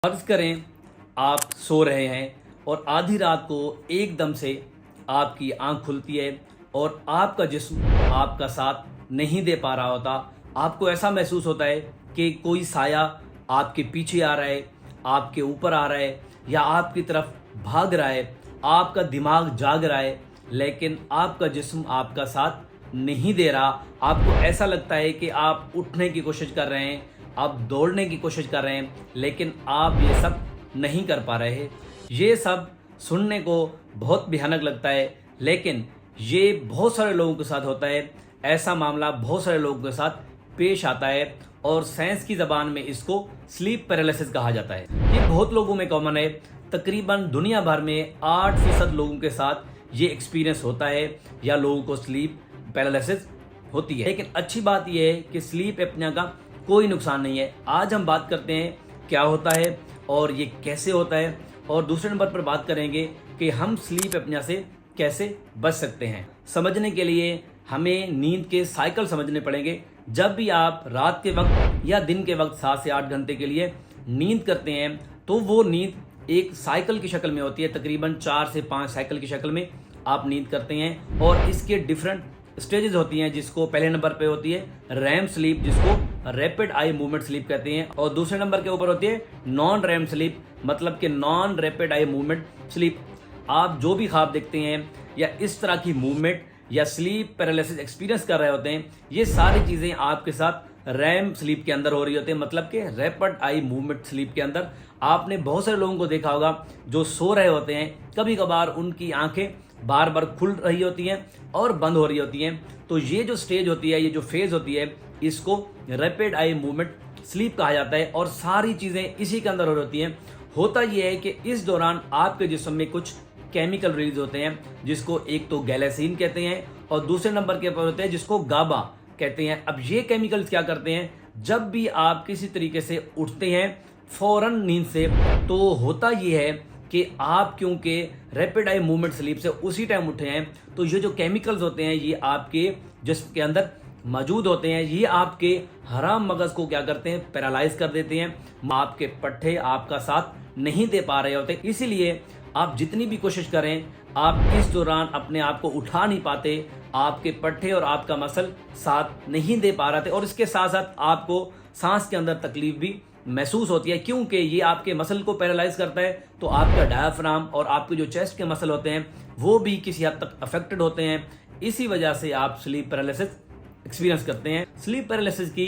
फर्ज करें आप सो रहे हैं और आधी रात को एकदम से आपकी आंख खुलती है और आपका जिस्म आपका साथ नहीं दे पा रहा होता। आपको ऐसा महसूस होता है कि कोई साया आपके पीछे आ रहा है, आपके ऊपर आ रहा है या आपकी तरफ भाग रहा है। आपका दिमाग जाग रहा है लेकिन आपका जिस्म आपका साथ नहीं दे रहा। आपको ऐसा लगता है कि आप उठने की कोशिश कर रहे हैं, आप दौड़ने की कोशिश कर रहे हैं लेकिन आप ये सब नहीं कर पा रहे। ये सब सुनने को बहुत भयानक लगता है लेकिन ये बहुत सारे लोगों के साथ होता है। ऐसा मामला बहुत सारे लोगों के साथ पेश आता है और साइंस की ज़बान में इसको स्लीप पैरालिसिस कहा जाता है। ये बहुत लोगों में कॉमन है। तकरीबन दुनिया भर में 8% लोगों के साथ ये एक्सपीरियंस होता है या लोगों को स्लीप पैरालिसिस होती है। लेकिन अच्छी बात यह है कि स्लीप एपनिया का कोई नुकसान नहीं है। आज हम बात करते हैं क्या होता है और ये कैसे होता है, और दूसरे नंबर पर बात करेंगे कि हम स्लीप एपनिया से कैसे बच सकते हैं। समझने के लिए हमें नींद के साइकिल समझने पड़ेंगे। जब भी आप रात के वक्त या दिन के वक्त 7 से 8 घंटे के लिए नींद करते हैं तो वो नींद एक साइकिल की शक्ल में होती है। तकरीबन 4 से 5 साइकिल की शक्ल में आप नींद करते हैं और इसके डिफरेंट स्टेजेस होती हैं, जिसको पहले नंबर पे होती है रैम स्लीप, जिसको रैपिड आई मूवमेंट स्लीप कहते हैं, और दूसरे नंबर के ऊपर होती है नॉन रैम स्लीप, मतलब कि non rapid eye movement sleep. आप जो भी ख्वाब देखते हैं या इस तरह की मूवमेंट या स्लीप पैरालिसिस एक्सपीरियंस कर रहे होते हैं, ये सारी चीज़ें आपके साथ रैम स्लीप के अंदर हो रही होती है, मतलब कि रैपिड आई मूवमेंट स्लीप के अंदर। आपने बहुत सारे लोगों को देखा होगा जो सो रहे होते हैं, कभी कभार उनकी आंखें बार बार खुल रही होती हैं और बंद हो रही होती हैं। तो ये जो स्टेज होती है, ये जो फेज होती है, इसको रैपिड आई मूवमेंट स्लीप कहा जाता है और सारी चीज़ें इसी के अंदर हो रही होती हैं। होता यह है कि इस दौरान आपके जिस्म में कुछ केमिकल रिलीज होते हैं, जिसको एक तो गैलेसिन कहते हैं और दूसरे नंबर के ऊपर होते हैं जिसको गाबा कहते हैं। अब ये केमिकल्स क्या करते हैं, जब भी आप किसी तरीके से उठते हैं फौरन नींद से, तो होता ये है कि आप क्योंकि रैपिड आई मूवमेंट स्लीप से उसी टाइम उठे हैं, तो ये जो केमिकल्स होते हैं ये आपके जिस्म के अंदर मौजूद होते हैं। ये आपके हराम मगज को क्या करते हैं, पैरालाइज कर देते हैं। आपके पट्टे आपका साथ नहीं दे पा रहे होते, इसीलिए आप जितनी भी कोशिश करें आप इस दौरान अपने आप को उठा नहीं पाते। आपके पट्टे और आपका मसल साथ नहीं दे पा रहे थे और इसके साथ साथ आपको सांस के अंदर तकलीफ भी महसूस होती है, क्योंकि ये आपके मसल को पैरालाइज करता है। तो आपका डायफ्राम और आपके जो चेस्ट के मसल होते हैं वो भी किसी हद तक अफेक्टेड होते हैं। इसी वजह से आप स्लीप पैरालिसिस एक्सपीरियंस करते हैं। स्लीप पैरालिसिस की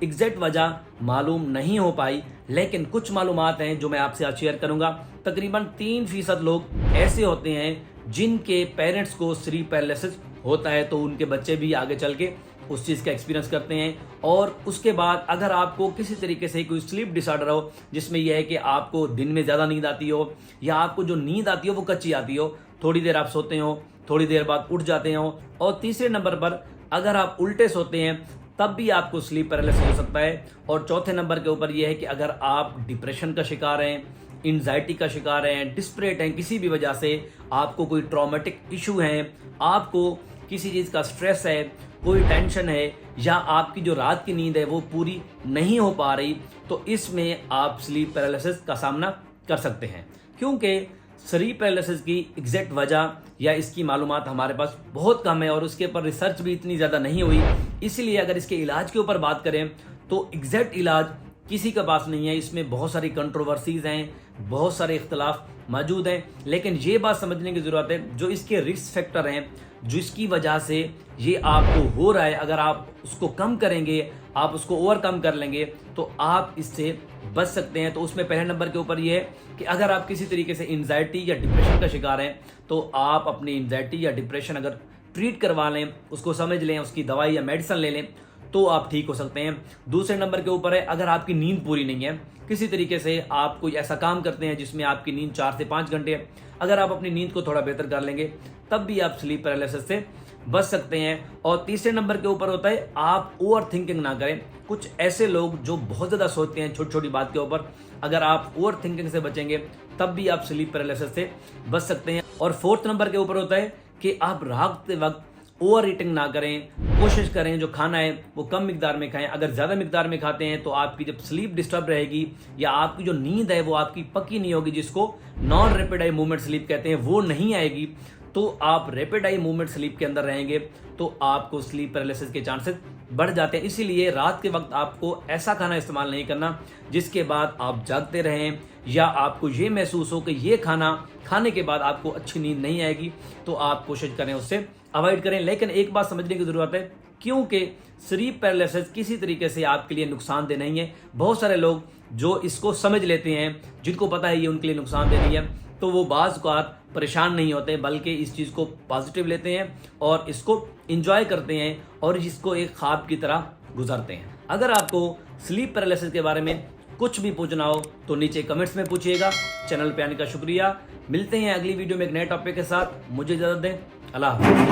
एग्जैक्ट वजह मालूम नहीं हो पाई, लेकिन कुछ मालूमात हैं जो मैं आपसे आज शेयर करूंगा। तकरीबन 3% लोग ऐसे होते हैं जिनके पेरेंट्स को स्लीप पैरालिसिस होता है, तो उनके बच्चे भी आगे चल के उस चीज़ का एक्सपीरियंस करते हैं। और उसके बाद अगर आपको किसी तरीके से कोई स्लीप डिसऑर्डर हो, जिसमें यह है कि आपको दिन में ज़्यादा नींद आती हो या आपको जो नींद आती हो वो कच्ची आती हो, थोड़ी देर आप सोते हो, थोड़ी देर बाद उठ जाते हो, और तीसरे नंबर पर अगर आप उल्टे सोते हैं तब भी आपको स्लीप पैरालिसिस हो सकता है, और चौथे नंबर के ऊपर यह है कि अगर आप डिप्रेशन का शिकार हैं, एंजाइटी का शिकार हैं, डिस्परेट हैं, किसी भी वजह से आपको कोई ट्रॉमेटिक इशू है, आपको किसी चीज़ का स्ट्रेस है, कोई टेंशन है, या आपकी जो रात की नींद है वो पूरी नहीं हो पा रही, तो इसमें आप स्लीप पैरालिसिस का सामना कर सकते हैं। क्योंकि स्लीप पैरालिसिस की एग्जैक्ट वजह या इसकी मालूमात हमारे पास बहुत कम है और उसके ऊपर रिसर्च भी इतनी ज़्यादा नहीं हुई, इसीलिए अगर इसके इलाज के ऊपर बात करें तो एग्जैक्ट इलाज किसी के पास नहीं है। इसमें बहुत सारी कंट्रोवर्सीज हैं, बहुत सारे इख्तलाफ मौजूद हैं, लेकिन ये बात समझने की ज़रूरत है जो इसके रिस्क फैक्टर हैं, जिसकी वजह से ये आपको हो रहा है, अगर आप उसको कम करेंगे, आप उसको ओवरकम कर लेंगे तो आप इससे बच सकते हैं। तो उसमें पहले नंबर के ऊपर ये है कि अगर आप किसी तरीके से एंजाइटी या डिप्रेशन का शिकार हैं तो आप अपनी एंजाइटी या डिप्रेशन अगर ट्रीट करवा लें, उसको समझ लें, उसकी दवाई या मेडिसिन ले लें, तो आप ठीक हो सकते हैं। दूसरे नंबर के ऊपर है अगर आपकी नींद पूरी नहीं है, किसी तरीके से आप कोई ऐसा काम करते हैं जिसमें आपकी नींद 4 से 5 घंटे है, अगर आप अपनी नींद को थोड़ा बेहतर कर लेंगे तब भी आप स्लीप पैरालिसिस से बच सकते हैं। और तीसरे नंबर के ऊपर होता है आप ओवर थिंकिंग ना करें। कुछ ऐसे लोग जो बहुत ज़्यादा सोचते हैं छोटी छोटी बात के ऊपर, अगर आप ओवर थिंकिंग से बचेंगे तब भी आप स्लीप पैरालिसिस से बच सकते हैं। और फोर्थ नंबर के ऊपर होता है कि आप रात के वक्त ओवर ईटिंग ना करें, कोशिश करें जो खाना है वो कम मिकदार में खाएं। अगर ज़्यादा मिकदार में खाते हैं तो आपकी जब स्लीप डिस्टर्ब रहेगी या आपकी जो नींद है वो आपकी पक्की नहीं होगी, जिसको non rapid eye movement sleep कहते हैं, वो नहीं आएगी, तो आप रैपिड आई मूवमेंट स्लीप के अंदर रहेंगे तो आपको स्लीप पैरालिसिस के चांसेस बढ़ जाते हैं। इसीलिए रात के वक्त आपको ऐसा खाना इस्तेमाल नहीं करना जिसके बाद आप जागते रहें या आपको ये महसूस हो कि ये खाना खाने के बाद आपको अच्छी नींद नहीं आएगी, तो आप कोशिश करें उससे अवॉइड करें। लेकिन एक बात समझने की जरूरत है, क्योंकि स्लीप पैरालिसिस किसी तरीके से आपके लिए नुकसानदेह नहीं है। बहुत सारे लोग जो इसको समझ लेते हैं, जिनको पता है ये उनके लिए नुकसानदेह नहीं है, तो वो बाज़ औक़ात परेशान नहीं होते बल्कि इस चीज़ को पॉजिटिव लेते हैं और इसको इंजॉय करते हैं और इसको एक ख्वाब की तरह गुजरते हैं। अगर आपको स्लीप पैरालिसिस के बारे में कुछ भी पूछना हो तो नीचे कमेंट्स में पूछिएगा। चैनल पे आने का शुक्रिया। मिलते हैं अगली वीडियो में एक नए टॉपिक के साथ। मुझे इजाज़त दें। अल्लाह हाफ़िज़।